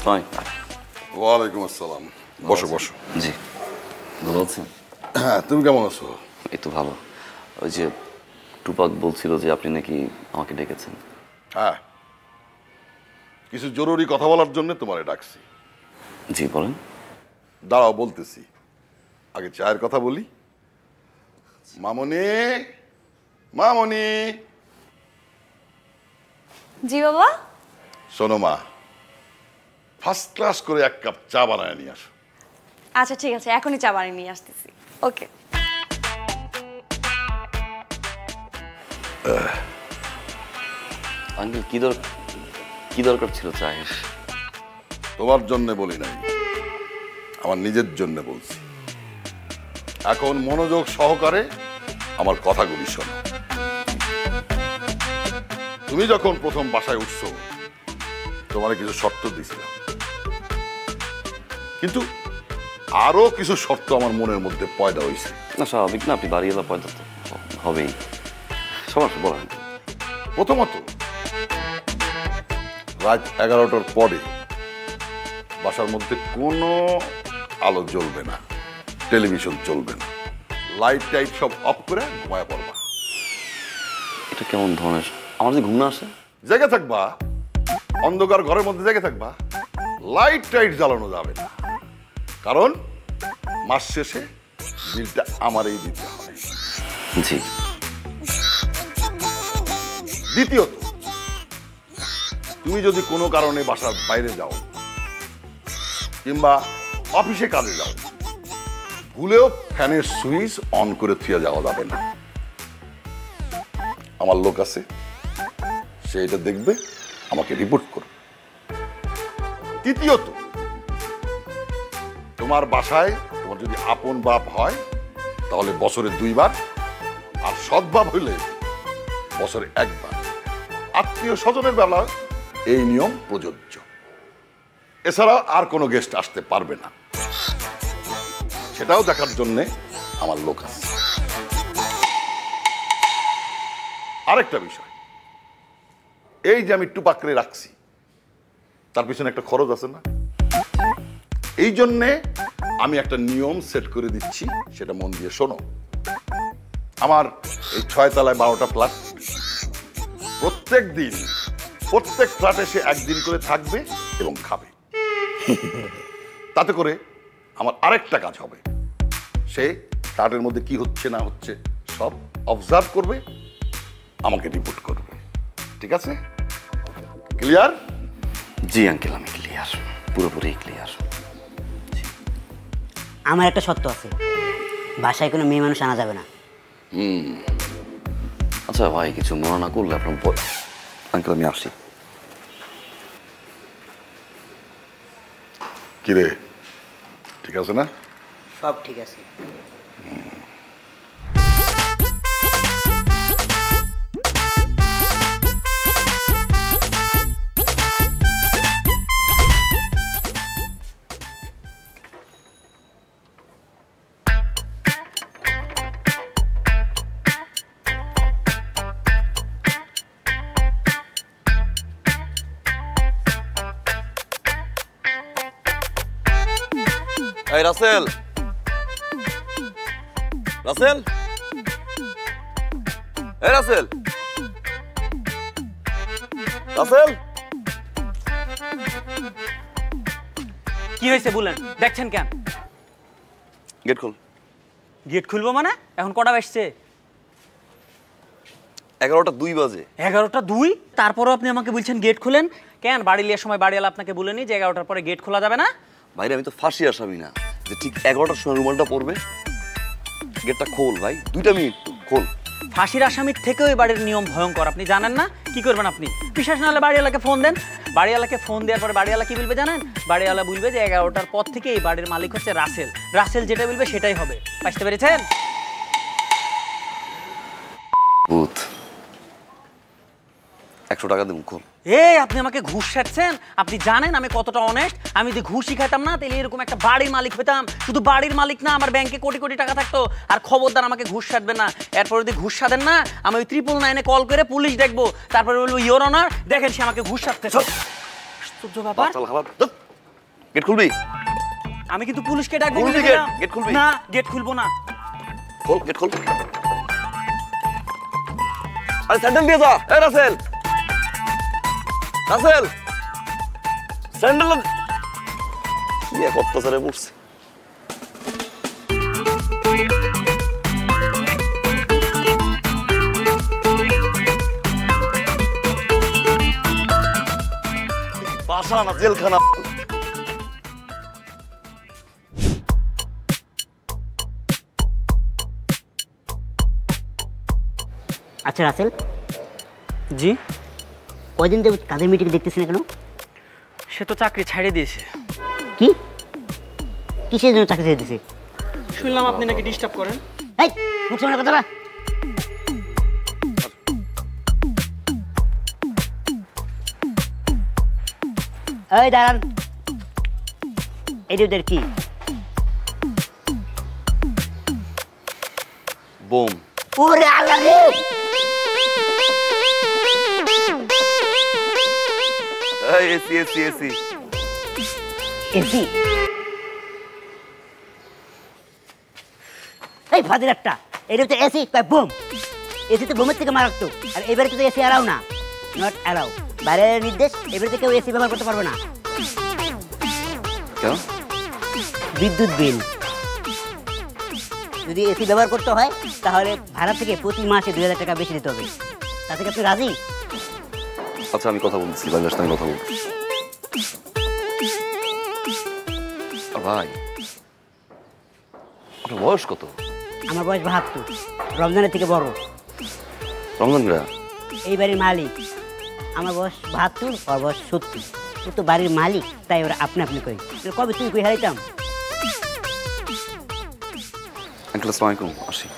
ওয়ালাইকুম আসসালাম। বসো বসো। জি, ভালো আছেন? হ্যাঁ, তুমি কেমন আছো? এই তো ভালো। ওই যে টুপাক বলছিল যে আপনি নাকি আমাকে ডেকেছেন। হ্যাঁ, কিছু জরুরি কথা বলার জন্য তোমারে ডাকছি। জি বলেন। দাঁড়াও, বলতেছি। আগে চায়ের কথা বলি। মামনি, মামনি। জি বাবা। শোনো মা, ফার্স্ট ক্লাস করে এক কাপ চা বানায় নিয়ে আসো। আচ্ছা ঠিক আছে, এখনই চা বানিয়ে নিয়ে আসতেছি। ওকে। আঙ্কেল কি দরকার ছিল চায়ের? তোমার জন্য বলি নাই, আমার নিজের জন্য বলছি। এখন মনোযোগ সহকারে আমার কথাগুলি শোনো। তুমি যখন প্রথম বাসায় উঠছো, তোমার কিছু শর্ত দিয়েছিলাম, কিন্তু আরো কিছু শর্ত আমার মনের মধ্যে পয়দা হয়েছে। না স্বাভাবিক না, আপনি বাড়িওয়ালা পয়দা তো হবেই। সবার বলেন। প্রথমত, রাত 11টার পরে বাসার মধ্যে কোনো আলো জ্বলবে না, টেলিভিশন চলবে না, লাইট টাইট সব অফ করে ঘুমায় পড়বা। এটা কেমন ধরনের? আমার যে ঘুম না আসে? জেগে থাকবা, অন্ধকার ঘরের মধ্যে জেগে থাকবা, লাইট টাইট জ্বালানো যাবে না, কারণ মাস শেষে বিলটা আমারই দিতে হবে। জি। দ্বিতীয়ত, তুমি যদি কোনো কারণে বাসার বাইরে যাও কিংবা অফিসে কাজে যাও, ভুলেও ফ্যানের সুইচ অন করে থুয়ে যাওয়া যাবে না। আমার লোক আছে, সে এটা দেখবে, আমাকে রিপোর্ট করবে। তৃতীয়ত, তোমার বাসায় তোমার যদি আপন বাপ হয় তাহলে বছরে 2 বার, আর সৎ বাপ হইলে বছরে 1 বার। আত্মীয় স্বজনের বেলা এই নিয়ম প্রযোজ্য। এছাড়া আর কোনো গেস্ট আসতে পারবে না, সেটাও দেখার জন্যে আমার লোক আছে। আরেকটা বিষয়, এই যে আমি টুপাকরে রাখছি, তার পিছনে একটা খরচ আছে না? এই জন্যে আমি একটা নিয়ম সেট করে দিচ্ছি, সেটা মন দিয়ে শোনো। আমার এই 6 তলায় 12টা ফ্ল্যাট, প্রত্যেক দিন প্রত্যেক ফ্ল্যাটে সে 1 দিন করে থাকবে এবং খাবে। তাতে করে আমার আরেকটা কাজ হবে, সে ফ্ল্যাটের মধ্যে কি হচ্ছে না হচ্ছে সব অবজার্ভ করবে, আমাকে রিপোর্ট করবে। ঠিক আছে? ক্লিয়ার? জি আঙ্কেল, আমি ক্লিয়ার, পুরোপুরি ক্লিয়ার। আমার একটা শর্ত আছে, বাসায় কোনো মেয়ে মানুষ আনা যাবে না। আচ্ছা ভাই, কিছু মনে না করলে আপনার আঙ্কেল আমি আসি। কিরে, ঠিক আছে না? সব ঠিক আছে। এই রাসেল, রাসেল, এই রাসেল, রাসেল। কি হয়েছে বলেন, দেখছেন কেন? গেট খোল। গেট খুলবো মানে? এখন কটা বাজছে? 11টা 2 বাজে। 11টা 2? তারপরও আপনি আমাকে বলছেন গেট খুলেন কেন? বাড়ি লিয়ার সময় বাড়িওয়ালা আপনাকে বলেনি যে 11টার পরে গেট খোলা যাবে না? ভাইরে, আমি তো ফাঁসি আসামি না যে ঠিক 11টার সময় রুমালটা পড়বে। গেটটা খোল ভাই, 2টা মিনিট খোল। ফাঁসির আসামির থেকেও এই বাড়ির নিয়ম ভয়ঙ্কর, আপনি জানেন না? কি করবেন আপনি? বিশ্বাস না হলে বাড়িওয়ালাকে ফোন দেন। বাড়িওয়ালাকে ফোন দেওয়ার পরে বাড়িওয়ালা কি বলবে জানেন? বাড়িওয়ালা বলবে যে 11টার পর থেকে এই বাড়ির মালিক হচ্ছে রাসেল। রাসেল যেটা বলবে সেটাই হবে। বুঝতে পেরেছেন? ভূত। 100 টাকা দেবো, খোল। আপনি আমাকে ঘুষ ছাড়ছেন? আপনি জানেন আমি কতটা অনেস্ট? আমি যদি ঘুষই খাইতাম না তাহলে এরকম একটা বাড়ির মালিক হইতাম। শুধু বাড়ির মালিক না, আমার ব্যাংকে কোটি কোটি টাকা থাকতো। আর খবরদার আমাকে ঘুষ ছাড়বেন না। এরপর যদি ঘুষ ছাড়েন না, আমি ওই 999 কল করে পুলিশ দেখবো, তারপরে বলবো ইওর অনার দেখেন সে আমাকে ঘুষ ছাড়তেছে। আশ্চর্য ব্যাপার। গেট খুলবি? আমি কিন্তু পুলিশকে ডাকবো খুলবি বলে গেট? দিলাম। গেট খুলবি? না, গেট খুলবো না। খোল, গেট খোল। আরে স্যান্ডেল দিয়ে যা। এই রাসেল, রাসেল, স্যান্ডেল কি এক অত্যাচারে পড়ছে। বাসা না জেলখানা। আচ্ছা রাসেল, জি, কয়দিন থেকে কাজের মিটিং দেখতেছি না কেন? সে তো চাকরি ছাড়িয়ে দিয়েছে। কি কিসের জন্য চাকরি ছেড়ে দিছে? শুনলাম আপনি নাকি ডিস্টার্ব করেন। এই মুখ সামনে কথা বল। এই দাঁড়ান, এটা ওদের কি? বোম। ওরে আল্লাহ রে! এই এসি এসি এসি এসি? এই ফাদিল একটা, এটা হচ্ছে এসি কয় বোম। এসি তো বোমের থেকে মারাত্মক। আর এবারে তো এসি অ্যালাউ না, নট অ্যালাউ। বাইরের নির্দেশ, এবারে কেউ এসি ব্যবহার করতে পারবে না। কেন? বিদ্যুৎ বিল। যদি এসি ব্যবহার করতে হয় তাহলে ভাড়া থেকে প্রতি মাসে 2000 টাকা বেশি দিতে হবে। তা থেকে আপনি রাজি? আচ্ছা আমি কথা বলছি, ভাইয়ের সঙ্গে কথা বলছি। ভাই আপনার বয়স কত? আমার বয়স 72, রমজানের থেকে বড়। রমজান গ্রা? এই বাড়ির মালিক। আমার বয়স 72, ওর বয়স 70। ও তো বাড়ির মালিক, তাই ওরা আপনি আপনি কই। কবে তুই কই হারাইতাম? আঙ্কেল আসসালামু আলাইকুম, আসি।